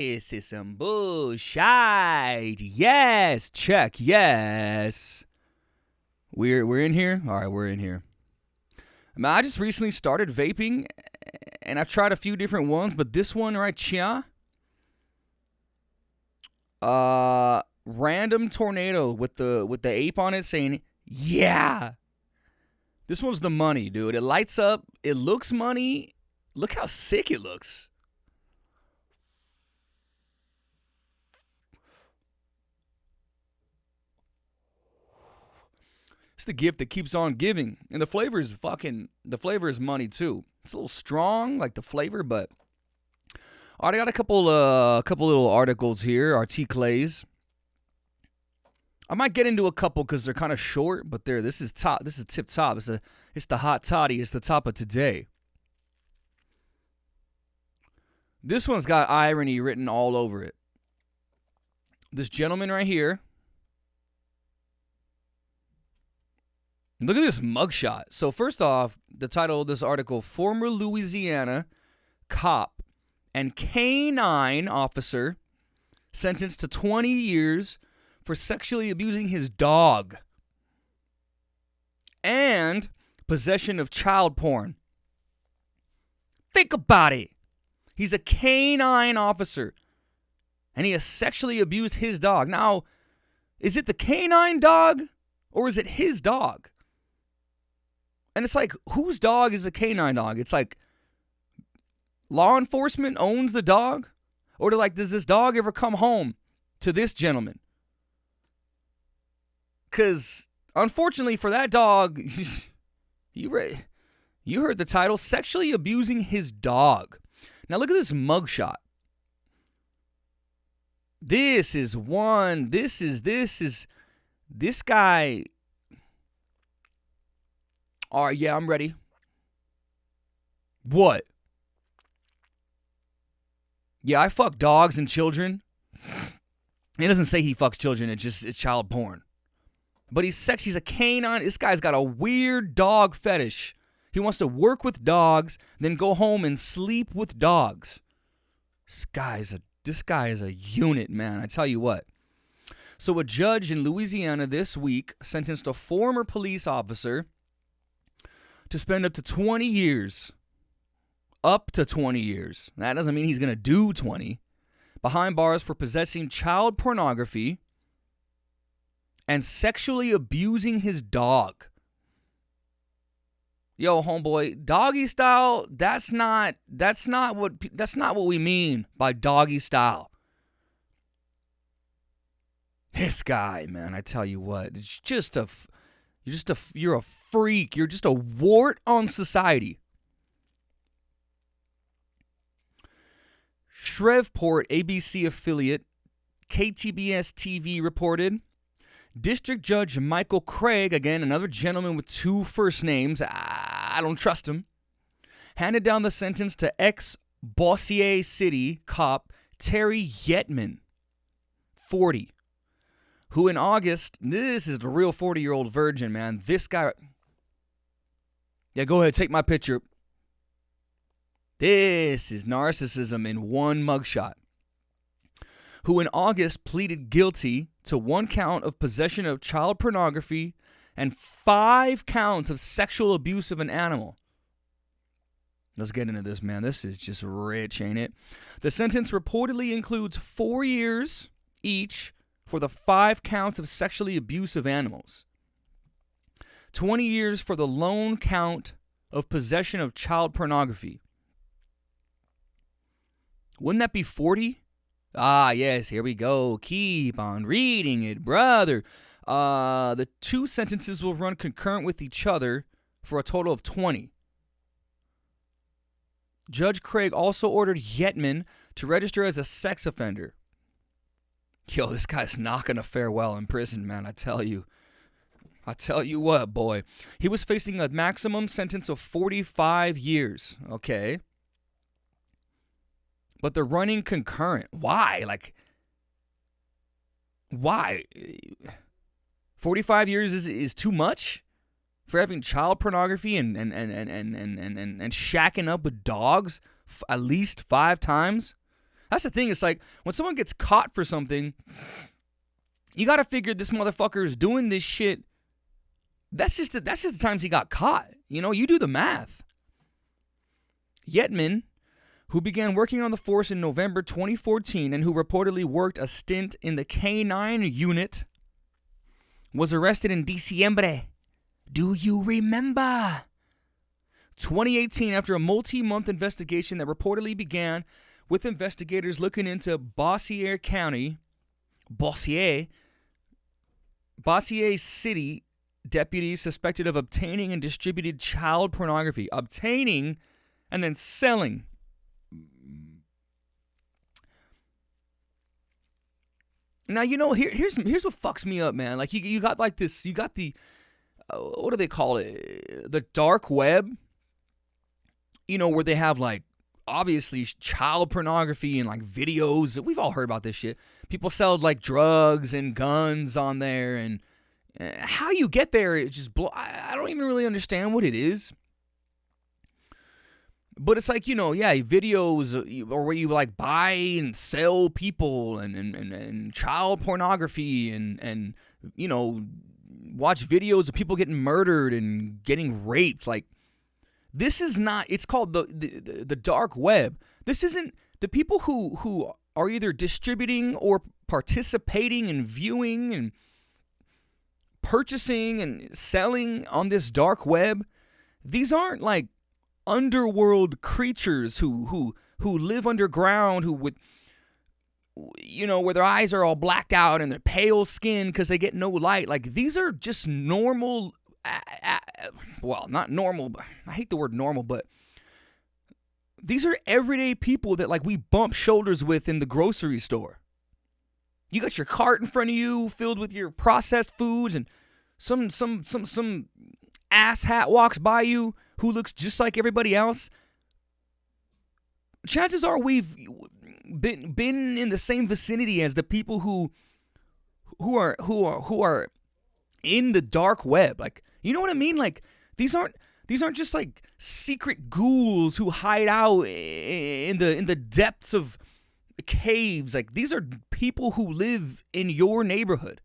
This is some bullshit. Yes, check. Yes. We're in here? All right, we're in here. I just recently started vaping, and I've tried a few different ones, but this one right here, random tornado with the ape on it saying, yeah. This one's the money, dude. It lights up. It looks money. Look how sick it looks. It's the gift that keeps on giving. And the flavor is money too. It's a little strong, like the flavor, but all right, I got a couple little articles here, articles. I might get into a couple because they're kind of short, but this is top. This is tip top. It's the hot toddy. It's the top of today. This one's got irony written all over it. This gentleman right here. Look at this mugshot. So first off, the title of this article, former Louisiana cop and canine officer sentenced to 20 years for sexually abusing his dog and possession of child porn. Think about it. He's a canine officer and he has sexually abused his dog. Now, is it the canine dog or is it his dog? And it's like, whose dog is a canine dog? It's like, law enforcement owns the dog? Or does this dog ever come home to this gentleman? Because, unfortunately for that dog, you heard the title, sexually abusing his dog. Now look at this mugshot. This guy. All right, yeah, I'm ready. What? Yeah, I fuck dogs and children. It doesn't say he fucks children, it's child porn. But he's a canine. This guy's got a weird dog fetish. He wants to work with dogs, then go home and sleep with dogs. This guy is a unit, man. I tell you what. So a judge in Louisiana this week sentenced a former police officer to spend up to 20 years. Up to 20 years. That doesn't mean he's going to do 20. Behind bars for possessing child pornography and sexually abusing his dog. Yo, homeboy, doggy style, that's not what we mean by doggy style. This guy, man, I tell you what, it's you're a freak. You're just a wart on society. Shreveport ABC affiliate KTBS TV reported, District Judge Michael Craig, again, another gentleman with two first names, I don't trust him, handed down the sentence to ex-Bossier City cop Terry Yetman, 40, who in August, this is the real 40-year-old virgin, man. This guy, yeah, go ahead, take my picture. This is narcissism in one mugshot. Who in August pleaded guilty to 1 count of possession of child pornography and 5 counts of sexual abuse of an animal. Let's get into this, man. This is just rich, ain't it? The sentence reportedly includes 4 years each for the 5 counts of sexually abusive animals. 20 years for the lone count of possession of child pornography. Wouldn't that be 40? Ah, yes, here we go. Keep on reading it, brother. The 2 sentences will run concurrent with each other for a total of 20. Judge Craig also ordered Yetman to register as a sex offender. Yo, this guy's not going to fare well in prison, man, I tell you. I tell you what, boy. He was facing a maximum sentence of 45 years, okay? But they're running concurrent. Why? Why? 45 years is too much for having child pornography and shacking up with dogs at least 5 times? That's the thing. It's like when someone gets caught for something, you got to figure this motherfucker is doing this shit. That's just the times he got caught. You know, you do the math. Yetman, who began working on the force in November 2014 and who reportedly worked a stint in the K-9 unit, was arrested in Diciembre. Do you remember? 2018, after a multi-month investigation that reportedly began with investigators looking into Bossier City deputies suspected of obtaining and distributed child pornography. Obtaining and then selling. Now, you know, here's what fucks me up, man. Like, you got like this, you got the, what do they call it? The dark web, you know, where they have like, obviously child pornography and like videos. We've all heard about this shit. People sell like drugs and guns on there, and how you get there, it just I don't even really understand what it is. But it's like, you know, yeah, videos or where you like buy and sell people and child pornography and you know, watch videos of people getting murdered and getting raped. Like, this is not, it's called the dark web. This isn't the people who are either distributing or participating and viewing and purchasing and selling on this dark web. These aren't like underworld creatures who live underground, who with, you know, where their eyes are all blacked out and they're pale skin because they get no light. Like, these are just normal, well, not normal, I hate the word normal, but these are everyday people that like we bump shoulders with in the grocery store. You got your cart in front of you filled with your processed foods, and some asshat walks by you who looks just like everybody else. Chances are we've been in the same vicinity as the people who are in the dark web. Like, you know what I mean? Like, these aren't just like secret ghouls who hide out in the depths of caves. Like, these are people who live in your neighborhood.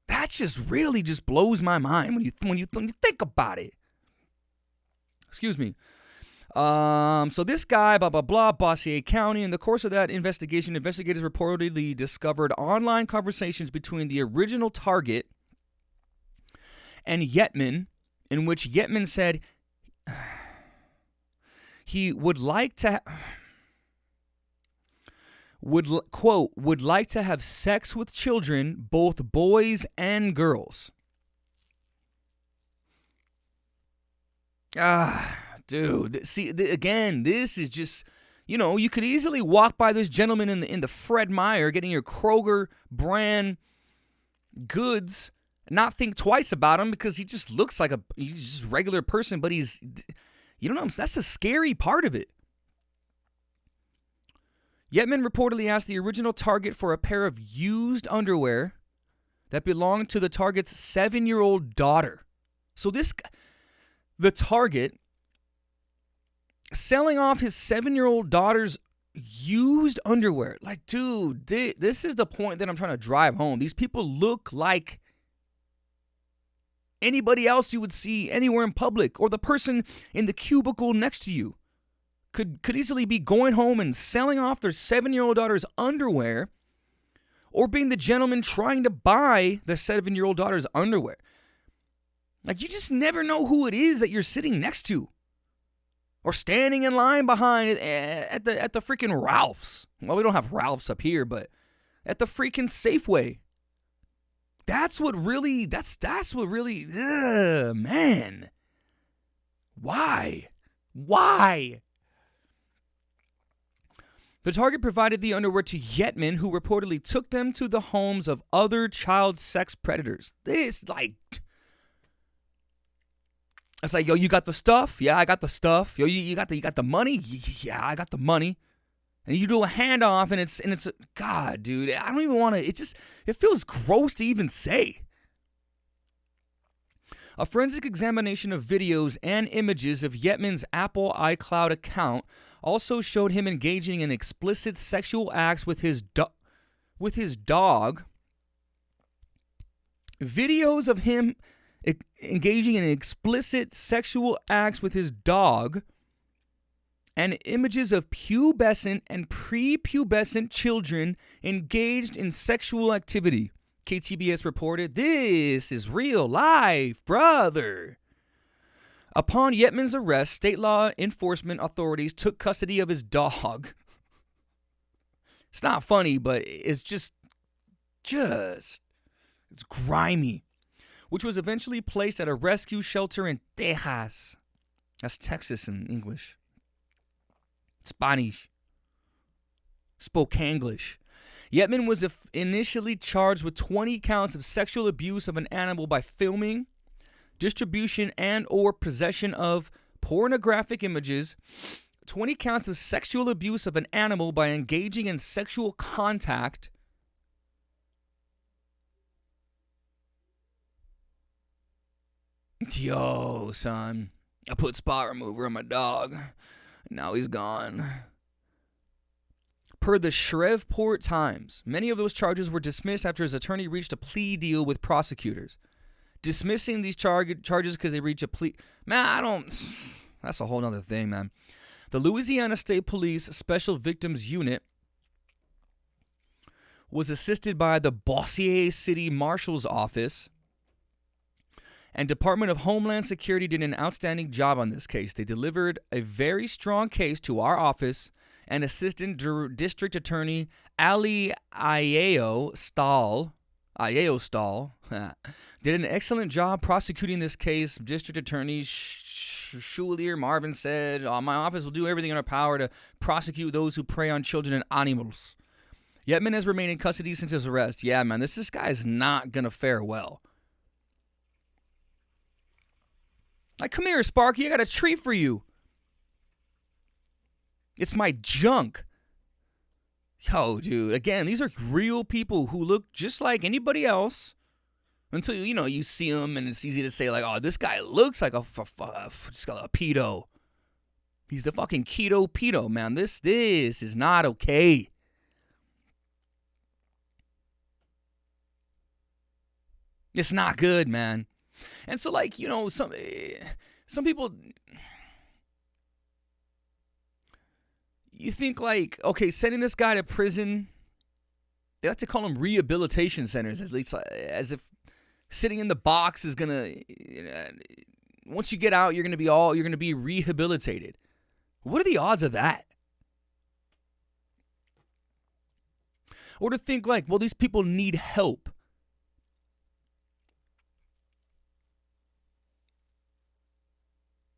That just really just blows my mind when you think about it. Excuse me. So this guy, blah, blah, blah, Bossier County. In the course of that investigation, investigators reportedly discovered online conversations between the original target and Yetman, in which Yetman said he would like to, would like to have sex with children, both boys and girls. Dude, see, again, this is just, you know, you could easily walk by this gentleman in the Fred Meyer getting your Kroger brand goods, not think twice about him because he just looks like he's just a regular person, but he's, you know, that's the scary part of it. Yetman reportedly asked the original target for a pair of used underwear that belonged to the target's 7-year-old daughter. So the target selling off his 7-year-old daughter's used underwear. Like, dude, this is the point that I'm trying to drive home. These people look like anybody else you would see anywhere in public, or the person in the cubicle next to you could easily be going home and selling off their 7-year-old daughter's underwear, or being the gentleman trying to buy the 7-year-old daughter's underwear. Like, you just never know who it is that you're sitting next to or standing in line behind at the freaking Ralph's. Well, we don't have Ralph's up here, but at the freaking Safeway. That's what really, man. Why? The target provided the underwear to Yetman, who reportedly took them to the homes of other child sex predators. It's like, yo, you got the stuff? Yeah, I got the stuff. Yo, you got the money? Yeah, I got the money. And you do a handoff, and it's God, dude. I don't even want to. It feels gross to even say. A forensic examination of videos and images of Yetman's Apple iCloud account also showed him engaging in explicit sexual acts with his dog. Videos of him engaging in explicit sexual acts with his dog and images of pubescent and prepubescent children engaged in sexual activity. KTBS reported, "This is real life, brother." Upon Yetman's arrest, state law enforcement authorities took custody of his dog. It's not funny, but it's just it's grimy. Which was eventually placed at a rescue shelter in Texas. That's Texas in English. Spanish. Spokanglish. Yetman was initially charged with 20 counts of sexual abuse of an animal by filming, distribution, and or possession of pornographic images, 20 counts of sexual abuse of an animal by engaging in sexual contact, yo, son, I put spot remover on my dog. Now he's gone. Per the Shreveport Times, many of those charges were dismissed after his attorney reached a plea deal with prosecutors. Dismissing these charges because they reached a plea... Man, that's a whole nother thing, man. The Louisiana State Police Special Victims Unit was assisted by the Bossier City Marshal's Office, and Department of Homeland Security did an outstanding job on this case. They delivered a very strong case to our office, and Assistant District Attorney Ali Ayeo Stahl did an excellent job prosecuting this case. District Attorney Schulier Marvin said, "My office will do everything in our power to prosecute those who prey on children and animals." Yetman has remained in custody since his arrest. Yeah, man, this guy is not going to fare well. Like, come here, Sparky, I got a treat for you. It's my junk. Yo, dude, again, these are real people who look just like anybody else until, you see them and it's easy to say, like, oh, this guy looks like just a pedo. He's the fucking keto pedo, man. This is not okay. It's not good, man. And so, like, some people, you think, like, okay, sending this guy to prison, they like to call them rehabilitation centers, at least, as if sitting in the box is gonna, once you get out, you're gonna be rehabilitated. What are the odds of that? Or to think, like, well, these people need help.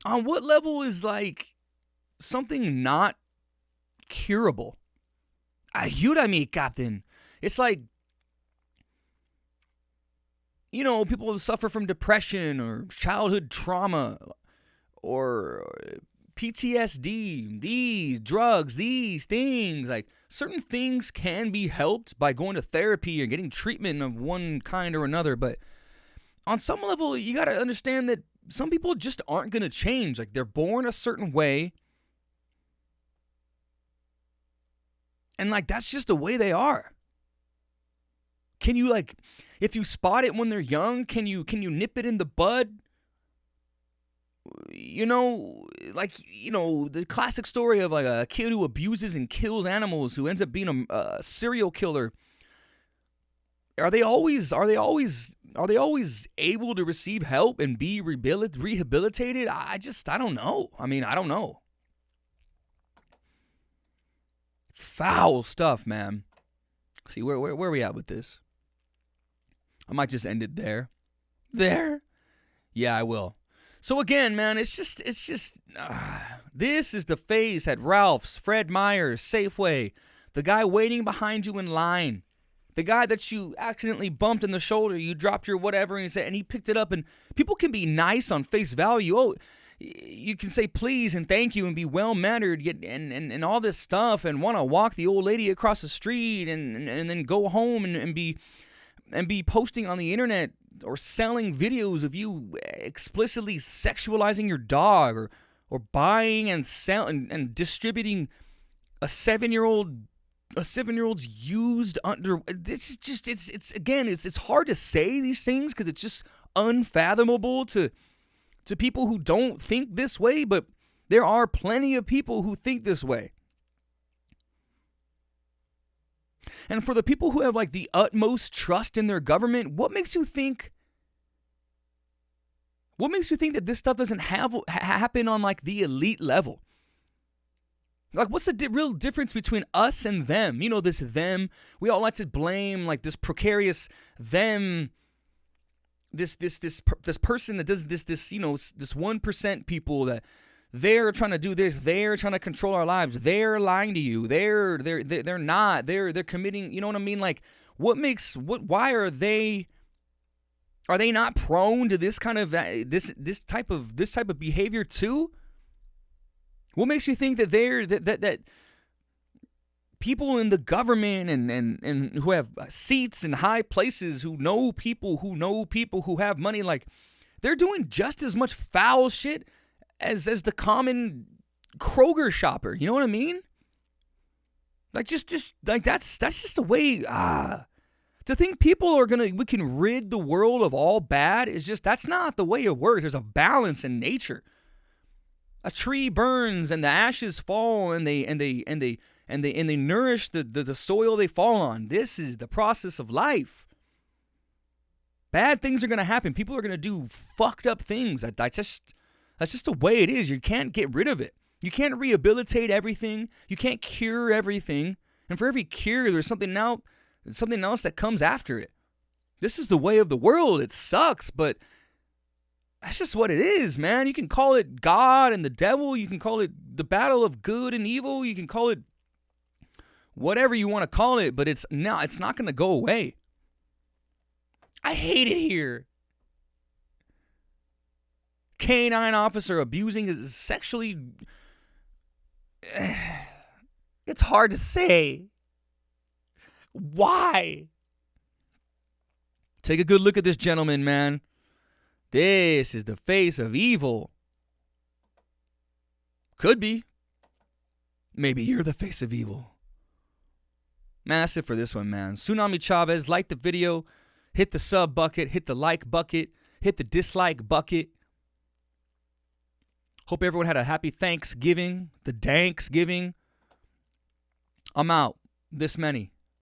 On what level is, like, something not curable? Ayúdame, Captain. It's like, people who suffer from depression or childhood trauma or PTSD, these drugs, these things. Like, certain things can be helped by going to therapy or getting treatment of one kind or another. But on some level, you got to understand that some people just aren't going to change. Like, they're born a certain way. And, like, that's just the way they are. Can you, like, if you spot it when they're young, can you nip it in the bud? The classic story of, like, a kid who abuses and kills animals who ends up being a serial killer. Are they always able to receive help and be rehabilitated? I don't know. I don't know. Foul stuff, man. See, where are we at with this? I might just end it there. There? Yeah, I will. So again, man, it's just this is the face at Ralph's, Fred Meyer's, Safeway, the guy waiting behind you in line. The guy that you accidentally bumped in the shoulder, you dropped your whatever, and he picked it up. And people can be nice on face value. Oh, you can say please and thank you and be well-mannered and all this stuff and want to walk the old lady across the street and then go home and be posting on the internet or selling videos of you explicitly sexualizing your dog or buying and selling and distributing a 7-year-old's used under. It's just it's hard to say these things because it's just unfathomable to people who don't think this way, but there are plenty of people who think this way. And for the people who have like the utmost trust in their government, what makes you think that this stuff doesn't happen on like the elite level? Like, what's the real difference between us and them? You know, this them, we all like to blame like this precarious them, this person that does this, you know, this 1% people that they're trying to do this, they're trying to control our lives, they're lying to you, they're committing, you know what I mean? Like, why are they not prone to this kind of this type of behavior too? What makes you think that that people in the government and who have seats in high places, who know people who have money, like they're doing just as much foul shit as the common Kroger shopper? You know what I mean? Like just like that's just a way to think we can rid the world of all bad is just, that's not the way it works. There's a balance in nature. A tree burns and the ashes fall and they nourish the soil they fall on. This is the process of life. Bad things are going to happen. People are going to do fucked up things. That's just the way it is. You can't get rid of it. You can't rehabilitate everything. You can't cure everything. And for every cure, there's something else that comes after it. This is the way of the world. It sucks, but that's just what it is, man. You can call it God and the devil. You can call it the battle of good and evil. You can call it whatever you want to call it, but it's not going to go away. I hate it here. Canine officer abusing is sexually. It's hard to say. Why? Take a good look at this gentleman, man. This is the face of evil. Could be. Maybe you're the face of evil. Man, that's it for this one, man. Tsunami Chavez, like the video, hit the sub bucket, hit the like bucket, hit the dislike bucket. Hope everyone had a happy Thanksgiving, the Danksgiving. I'm out. This many.